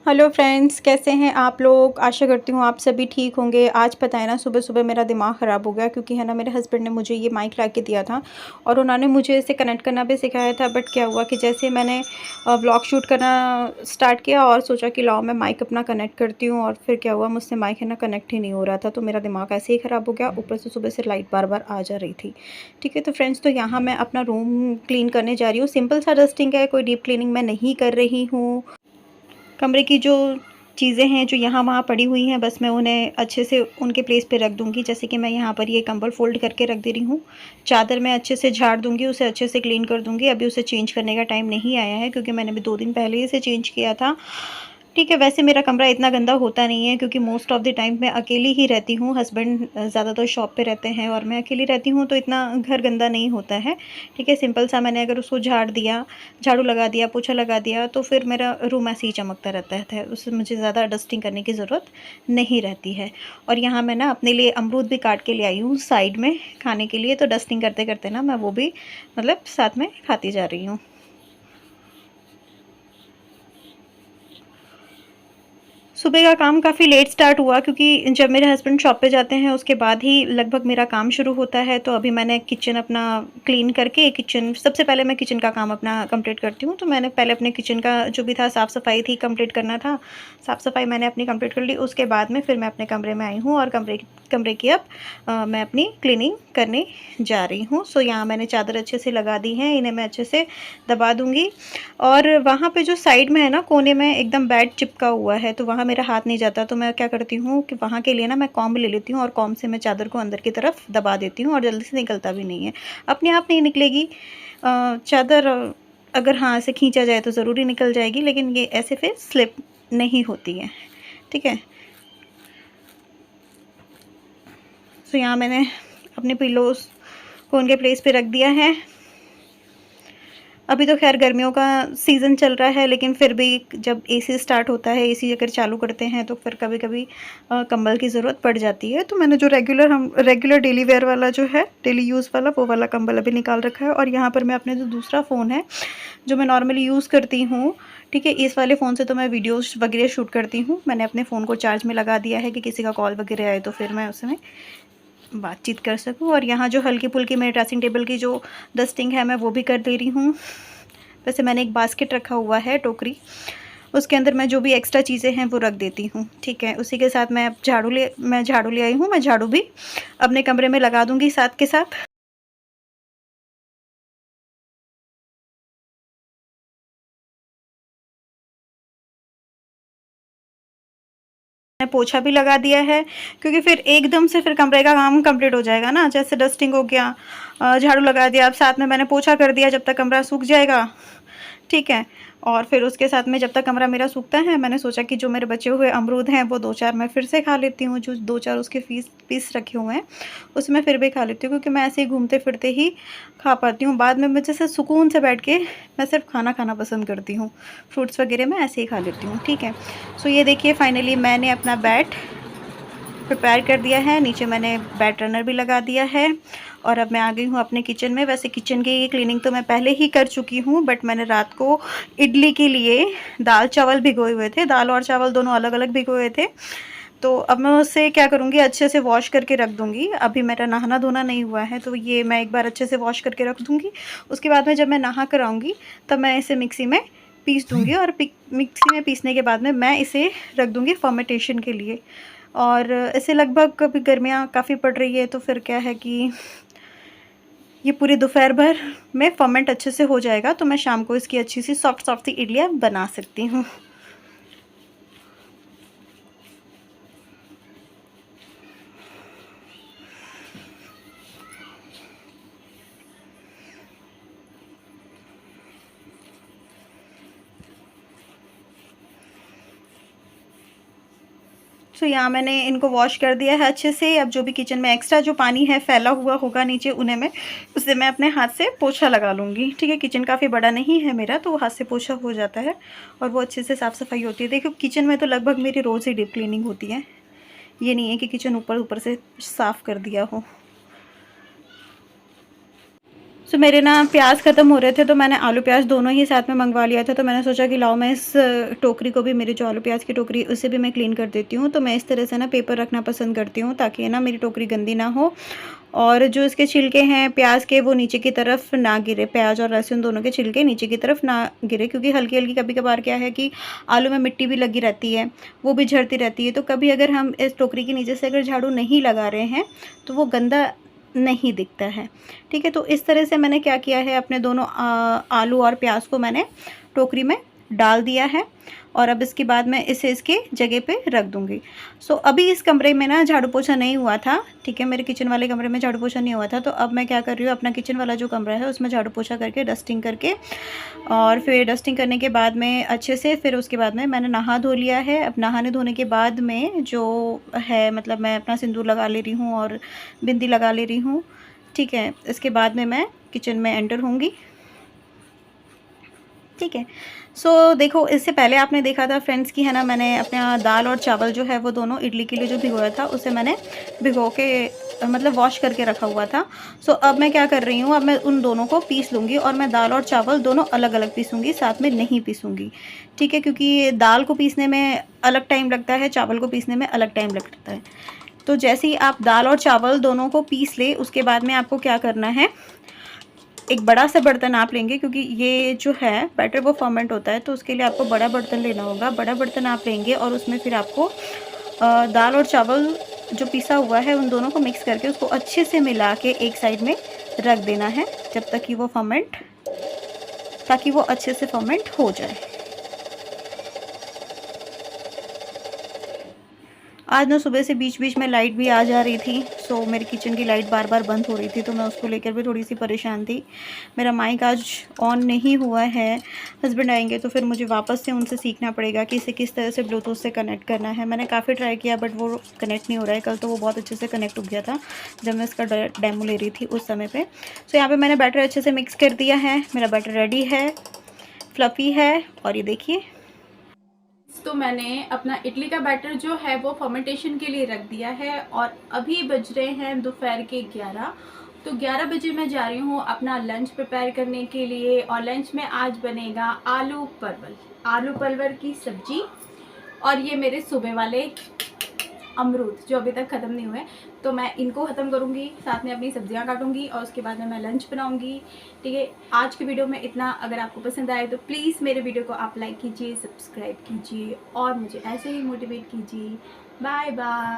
Hello friends, कैसे हैं आप लोग। आशा करती हूँ आप सभी ठीक होंगे। आज पता है ना, सुबह सुबह मेरा दिमाग ख़राब हो गया क्योंकि है ना, मेरे हस्बैंड ने मुझे ये माइक ला के दिया था और उन्होंने मुझे इसे कनेक्ट करना भी सिखाया था। बट क्या हुआ कि जैसे मैंने व्लॉग शूट करना स्टार्ट किया और सोचा कि लाओ मैं माइक अपना कनेक्ट करती हूँ, और फिर क्या हुआ, मुझसे माइक है ना कनेक्ट ही नहीं हो रहा था। तो मेरा दिमाग ऐसे ही ख़राब हो गया। ऊपर से सुबह से लाइट बार बार आ जा रही थी। ठीक है, तो फ्रेंड्स, तो यहाँ मैं अपना रूम क्लीन करने जा रही हूँ। सिंपल सा डस्टिंग है, कोई डीप क्लीनिंग मैं नहीं कर रही हूँ। कमरे की जो चीज़ें हैं जो यहाँ वहाँ पड़ी हुई हैं, बस मैं उन्हें अच्छे से उनके प्लेस पे रख दूँगी। जैसे कि मैं यहाँ पर ये कंबल फ़ोल्ड करके रख दे रही हूँ। चादर मैं अच्छे से झाड़ दूँगी, उसे अच्छे से क्लीन कर दूँगी। अभी उसे चेंज करने का टाइम नहीं आया है क्योंकि मैंने भी 2 दिन पहले ही इसे चेंज किया था। ठीक है, वैसे मेरा कमरा इतना गंदा होता नहीं है क्योंकि मोस्ट ऑफ़ द टाइम मैं अकेली ही रहती हूँ। हस्बैंड ज़्यादातर शॉप पे रहते हैं और मैं अकेली रहती हूँ, तो इतना घर गंदा नहीं होता है। ठीक है, सिंपल सा मैंने अगर उसको झाड़ दिया, झाड़ू लगा दिया, पोछा लगा दिया, तो फिर मेरा रूम ऐसे ही चमकता रहता है। उससे मुझे ज़्यादा डस्टिंग करने की ज़रूरत नहीं रहती है। और यहाँ मैं ना अपने लिए अमरूद भी काट के ले आई हूँ साइड में खाने के लिए, तो डस्टिंग करते-करते ना मैं वो भी मतलब साथ में खाती जा रही हूँ। सुबह का काम काफ़ी लेट स्टार्ट हुआ क्योंकि जब मेरे हस्बैंड शॉप पे जाते हैं उसके बाद ही लगभग मेरा काम शुरू होता है। तो अभी मैंने किचन अपना क्लीन करके, किचन सबसे पहले मैं किचन का काम अपना कंप्लीट करती हूँ। तो मैंने पहले अपने किचन का जो भी था, साफ़ सफाई थी, कंप्लीट करना था। साफ़ सफाई मैंने अपनी कंप्लीट कर ली। उसके बाद में फिर मैं अपने कमरे में आई हूँ और कमरे कमरे की अब मैं अपनी क्लीनिंग करने जा रही हूँ। सो यहाँ मैंने चादर अच्छे से लगा दी है, इन्हें मैं अच्छे से दबा दूँगी। और वहाँ पे जो साइड में है ना, कोने में एकदम बेड चिपका हुआ है, तो वहाँ मेरा हाथ नहीं जाता। तो मैं क्या करती हूँ कि वहाँ के लिए ना मैं कॉम्ब ले लेती हूँ और कॉम्ब से मैं चादर को अंदर की तरफ दबा देती हूँ और जल्दी से निकलता भी नहीं है। अपने आप नहीं निकलेगी चादर। अगर हाँ से खींचा जाए तो ज़रूर ही निकल जाएगी, लेकिन ये ऐसे फिर स्लिप नहीं होती है। ठीक है, तो यहाँ मैंने अपने पिलोज़ को उनके प्लेस पे रख दिया है। अभी तो ख़ैर गर्मियों का सीज़न चल रहा है, लेकिन फिर भी जब एसी स्टार्ट होता है, एसी अगर चालू करते हैं तो फिर कभी-कभी कंबल की ज़रूरत पड़ जाती है। तो मैंने जो रेगुलर डेली वेयर वाला जो है, डेली यूज़ वाला, वो वाला कंबल अभी निकाल रखा है। और यहाँ पर मैं अपने जो दूसरा फ़ोन है, जो मैं नॉर्मली यूज़ करती हूँ, ठीक है, इस वाले फ़ोन से तो मैं वीडियोज़ वगैरह शूट करती हूँ। मैंने अपने फ़ोन को चार्ज में लगा दिया है कि किसी का कॉल वगैरह आए तो फिर मैं उसमें बातचीत कर सकूँ। और यहाँ जो हल्की-फुल्की मेरे ड्रेसिंग टेबल की जो डस्टिंग है, मैं वो भी कर दे रही हूँ। वैसे मैंने एक बास्केट रखा हुआ है, टोकरी, उसके अंदर मैं जो भी एक्स्ट्रा चीज़ें हैं वो रख देती हूँ। ठीक है, उसी के साथ मैं झाड़ू ले आई हूँ। मैं झाड़ू भी अपने कमरे में लगा दूँगी साथ के साथ। मैंने पोछा भी लगा दिया है क्योंकि फिर एकदम से फिर कमरे का काम कंप्लीट हो जाएगा ना। जैसे डस्टिंग हो गया, झाड़ू लगा दिया, अब साथ में मैंने पोछा कर दिया, जब तक कमरा सूख जाएगा। ठीक है, और फिर उसके साथ में जब तक कमरा मेरा सूखता है, मैंने सोचा कि जो मेरे बचे हुए अमरूद हैं वो 2-4 मैं फिर से खा लेती हूँ। जो 2-4 उसके पीस रखे हुए हैं, उसमें फिर भी खा लेती हूँ क्योंकि मैं ऐसे ही घूमते फिरते ही खा पाती हूँ। बाद में मुझे ऐसे सुकून से बैठ के मैं सिर्फ खाना खाना पसंद करती हूँ। फ्रूट्स वगैरह मैं ऐसे ही खा लेती हूँ। ठीक है, सो ये देखिए, फाइनली मैंने अपना बैट प्रिपेयर कर दिया है। नीचे मैंने बैट रनर भी लगा दिया है और अब मैं आ गई हूँ अपने किचन में। वैसे किचन की क्लीनिंग तो मैं पहले ही कर चुकी हूँ, बट मैंने रात को इडली के लिए दाल चावल भिगोए हुए थे। दाल और चावल दोनों अलग अलग भिगोए हुए थे। तो अब मैं उसे क्या करूँगी, अच्छे से वॉश करके रख दूँगी। अभी मेरा नहाना धोना नहीं हुआ है, तो ये मैं एक बार अच्छे से वॉश करके रख दूँगी। उसके बाद में जब मैं नहा कर आऊँगी तब मैं इसे मिक्सी में पीस दूँगी और मिक्सी में पीसने के बाद में मैं इसे रख दूँगी फर्मेंटेशन के लिए। और ऐसे लगभग अभी गर्मियाँ काफ़ी पड़ रही है, तो फिर क्या है कि ये पूरी दोपहर भर में फर्मेंट अच्छे से हो जाएगा, तो मैं शाम को इसकी अच्छी सी सॉफ्ट सॉफ्ट सी इडलियाँ बना सकती हूँ। तो यहाँ मैंने इनको वॉश कर दिया है अच्छे से। अब जो भी किचन में एक्स्ट्रा जो पानी है फैला हुआ होगा नीचे, उन्हें मैं उससे मैं अपने हाथ से पोछा लगा लूँगी। ठीक है, किचन काफ़ी बड़ा नहीं है मेरा, तो हाथ से पोछा हो जाता है और वो अच्छे से साफ़ सफाई होती है। देखो, किचन में तो लगभग मेरी रोज़ ही डीप क्लीनिंग होती है। ये नहीं है कि किचन ऊपर ऊपर से साफ़ कर दिया हो। तो मेरे ना प्याज ख़त्म हो रहे थे, तो मैंने आलू प्याज दोनों ही साथ में मंगवा लिया था। तो मैंने सोचा कि लाओ मैं इस टोकरी को भी, मेरी जो आलू प्याज की टोकरी उसे भी मैं क्लीन कर देती हूँ। तो मैं इस तरह से ना पेपर रखना पसंद करती हूँ, ताकि ना मेरी टोकरी गंदी ना हो और जो इसके छिलके हैं प्याज के वो नीचे की तरफ ना गिरे, प्याज और लहसुन दोनों के छिलके नीचे की तरफ ना गिरे, क्योंकि हल्की हल्की कभी कभार क्या है कि आलू में मिट्टी भी लगी रहती है, वो भी झड़ती रहती है। तो कभी अगर हम इस टोकरी के नीचे से अगर झाड़ू नहीं लगा रहे हैं तो वो गंदा नहीं दिखता है। ठीक है, तो इस तरह से मैंने क्या किया है, अपने दोनों आलू और प्याज को मैंने टोकरी में डाल दिया है और अब इसके बाद मैं इसे इसके जगह पे रख दूँगी। सो अभी इस कमरे में ना झाड़ू पोछा नहीं हुआ था। ठीक है, मेरे किचन वाले कमरे में झाड़ू पोछा नहीं हुआ था। तो अब मैं क्या कर रही हूँ, अपना किचन वाला जो कमरा है उसमें झाड़ू पोछा करके डस्टिंग करके, और फिर डस्टिंग करने के बाद में अच्छे से, फिर उसके बाद में मैंने नहा धो लिया है। अब नहाने धोने के बाद में जो है, मतलब मैं अपना सिंदूर लगा ले रही हूँ और बिंदी लगा ले रही हूँ। ठीक है, इसके बाद में मैं किचन में एंटर होंगी। ठीक है, सो देखो, इससे पहले आपने देखा था फ्रेंड्स कि है ना, मैंने अपना दाल और चावल जो है वो दोनों इडली के लिए जो भिगोया था उसे मैंने भिगो के मतलब वॉश करके रखा हुआ था। सो अब मैं क्या कर रही हूँ, अब मैं उन दोनों को पीस लूँगी और मैं दाल और चावल दोनों अलग अलग पीसूँगी, साथ में नहीं पीसूँगी। ठीक है, क्योंकि दाल को पीसने में अलग टाइम लगता है, चावल को पीसने में अलग टाइम लगता है। तो जैसे ही आप दाल और चावल दोनों को पीस ले, उसके बाद में आपको क्या करना है, एक बड़ा सा बर्तन आप लेंगे, क्योंकि ये जो है बैटर वो फर्मेंट होता है, तो उसके लिए आपको बड़ा बर्तन लेना होगा। बड़ा बर्तन आप लेंगे और उसमें फिर आपको दाल और चावल जो पिसा हुआ है उन दोनों को मिक्स करके उसको अच्छे से मिला के एक साइड में रख देना है, जब तक कि वो फर्मेंट, ताकि वो अच्छे से फर्मेंट हो जाए। आज ना सुबह से बीच बीच में लाइट भी आ जा रही थी। सो मेरी किचन की लाइट बार बार बंद हो रही थी, तो मैं उसको लेकर भी थोड़ी सी परेशान थी। मेरा माइक आज ऑन नहीं हुआ है। हस्बैंड आएंगे तो फिर मुझे वापस से उनसे सीखना पड़ेगा कि इसे किस तरह से ब्लूटूथ से कनेक्ट करना है। मैंने काफ़ी ट्राई किया बट वो कनेक्ट नहीं हो रहा है। कल तो वो बहुत अच्छे से कनेक्ट हो गया था जब मैं इसका डेमो ले रही थी उस समय पर। सो यहाँ पर मैंने बैटर अच्छे से मिक्स कर दिया है। मेरा बैटर रेडी है, फ्लफ़ी है, और ये देखिए। तो मैंने अपना इडली का बैटर जो है वो फर्मेंटेशन के लिए रख दिया है और अभी बज रहे हैं दोपहर के 11। तो 11 बजे मैं जा रही हूँ अपना लंच प्रिपेयर करने के लिए, और लंच में आज बनेगा आलू परवल की सब्जी, और ये मेरे सुबह वाले अमरूद जो अभी तक ख़त्म नहीं हुए, तो मैं इनको ख़त्म करूँगी, साथ में अपनी सब्जियां काटूंगी और उसके बाद में मैं लंच बनाऊंगी। ठीक है, आज की वीडियो में इतना। अगर आपको पसंद आए तो प्लीज़ मेरे वीडियो को आप लाइक कीजिए, सब्सक्राइब कीजिए और मुझे ऐसे ही मोटिवेट कीजिए। Bye bye.